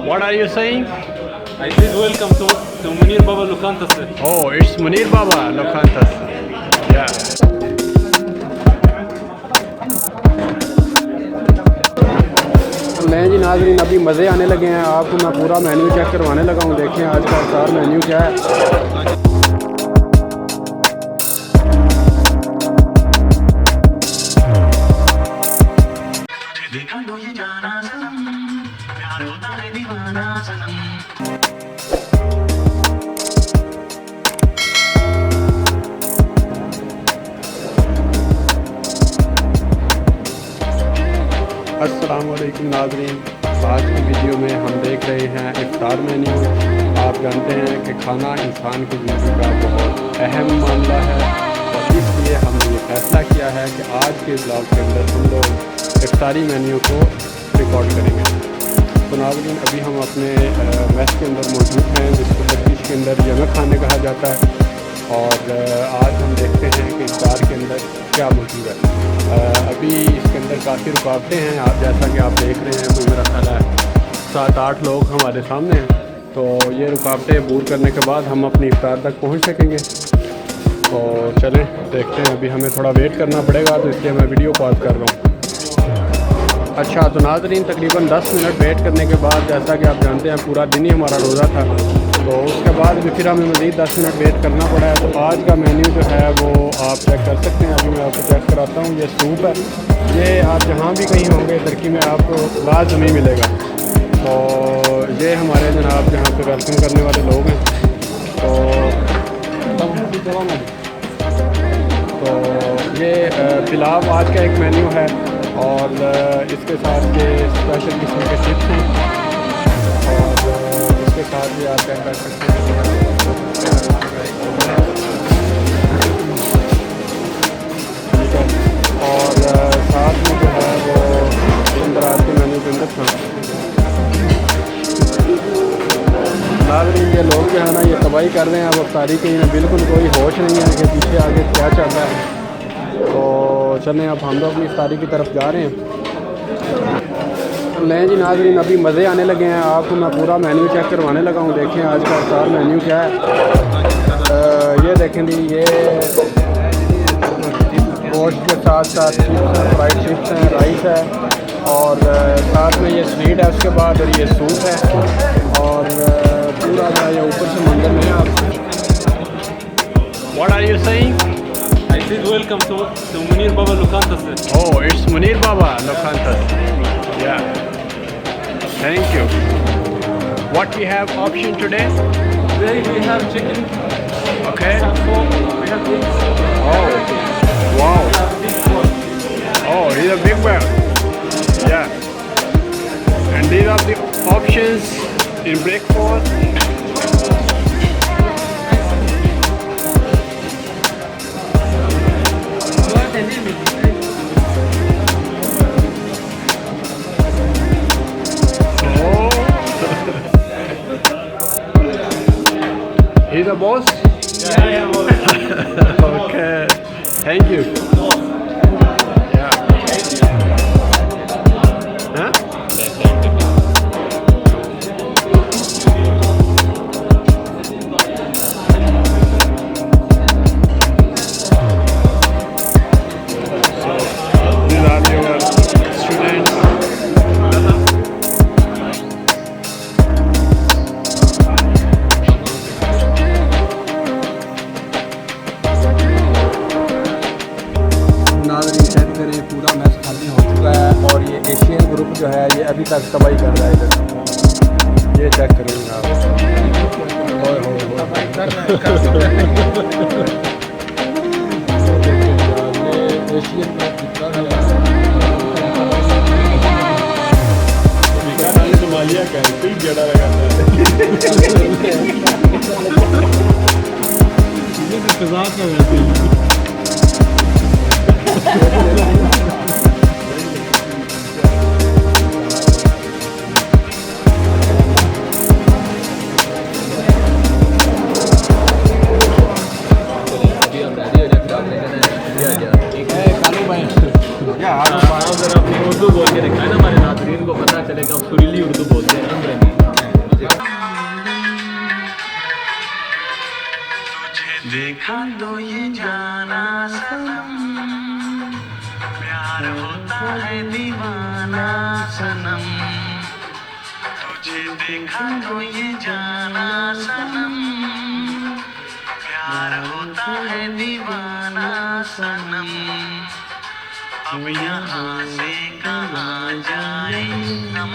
What are you saying? I said welcome to Munir Baba lokantası. Oh, it's Munir Baba lokantası. Yeah. मैं जी नाज़रीन अभी मज़े आने लगे हैं। आपको मैं पूरा मेन्यू चेक करवाने लगा हूँ। देखें आज का इफ्तार मेन्यू क्या है। अस्सलाम वालेकुम नाज़रीन, आज की वीडियो में हम देख रहे हैं इफ्तार मेन्यू। आप जानते हैं कि खाना इंसान की ज़िंदगी का बहुत अहम मामला है और इसलिए हमने ये फ़ैसला किया है कि आज के ब्लॉग के अंदर हम लोग इफ्तारी मेन्यू को रिकॉर्ड करेंगे। तो नाज़रीन अभी हम अपने मेस के अंदर मौजूद हैं जिसको टर्किश के अंदर यमक खाने कहा जाता है और आज हम देखते हैं कि इफ्तार के अंदर क्या मौजूद है। अभी इसके अंदर काफ़ी रुकावटें हैं। आप जैसा कि आप देख रहे हैं कोई मेरा ख्याल है 7-8 लोग हमारे सामने हैं। तो ये रुकावटें दूर करने के बाद हम अपनी इफ्तार तक पहुंच सकेंगे। तो चलें देखते हैं। अभी हमें थोड़ा वेट करना पड़ेगा तो इसलिए मैं वीडियो पॉज कर रहा हूँ। अच्छा तो नाज़रीन तकरीबन 10 मिनट वेट करने के बाद जैसा कि आप जानते हैं पूरा दिन ही हमारा रोज़ा था तो उसके बाद भी फिर हमें मज़ीद 10 मिनट वेट करना पड़ा है। तो आज का मेन्यू जो है वो आप चेक कर सकते हैं। अभी मैं आपको चेक कराता हूँ। ये सूप है, ये आप जहाँ भी कहीं होंगे तुर्की में आपको लाजमी मिलेगा। तो ये हमारे जनाब जहाँ पे वेलकम करने वाले लोग हैं। तो ये पुलाव आज का एक मेन्यू है और इसके साथ ये स्पेशल किस्म के चिप्स हैं और इसके साथ भी आप क्या कर सकते हैं और साथ में जो है वो अंदर आज के मेन्यू के अंदर था। नाज़रीन ये लोग जो है ना ये तबाही कर रहे हैं। अब अफ्तारी की इन्हें बिल्कुल कोई होश नहीं है कि पीछे आगे क्या चल रहा है। तो चलें अब हम लोग अपनी इफ्तारी की तरफ जा रहे हैं। लें जी नाज़रीन अभी मज़े आने लगे हैं। आपको मैं पूरा मेन्यू चेक करवाने लगा हूँ। देखें आज का इफ्तार मेन्यू क्या है। ये देखें जी ये गोश्त के साथ साथ फ्राइड चिप्स हैं, राइस है और साथ में ये स्वीट है उसके बाद और ये सूप है और पूरा जो है ये ऊपर से मंदिर में है। आप What are you saying? I said welcome to Munir Baba lokantası. Oh, it's Munir Baba lokantası. Yeah. Thank you. What we have option today? Today we have chicken, Okay. we have pork, we have eggs, Oh, wow. we have big one. Oh, he's a big one. Yeah. And these are the options in breakfast. He's the boss? Yeah, boss. Okay. Thank you. Yeah. Huh? These are your students. नाज़रीन check करें पूरा match खाली हो चुका है और ये Asian group जो है ये अभी तक तबाही कर रहा है इधर। ये चेक करेंगे आप। ओए होए होए। ये एशियन मैच जितना है सोमालिया का है, कोई गेड़ा लगाता है। ये तो कज़ाक में रहती है। अगर अपनी उर्दू बोल के दिखाए ना हमारे नाज़रीन को पता चले कि आप सुरीली उर्दू बोलते हैं। देखा तो ये जाना सनम, प्यार होता है दीवाना सनम। तुझे देखा तो ये जाना सनम, प्यार होता है दीवाना सनम। अब यहाँ से कहाँ जाए हम।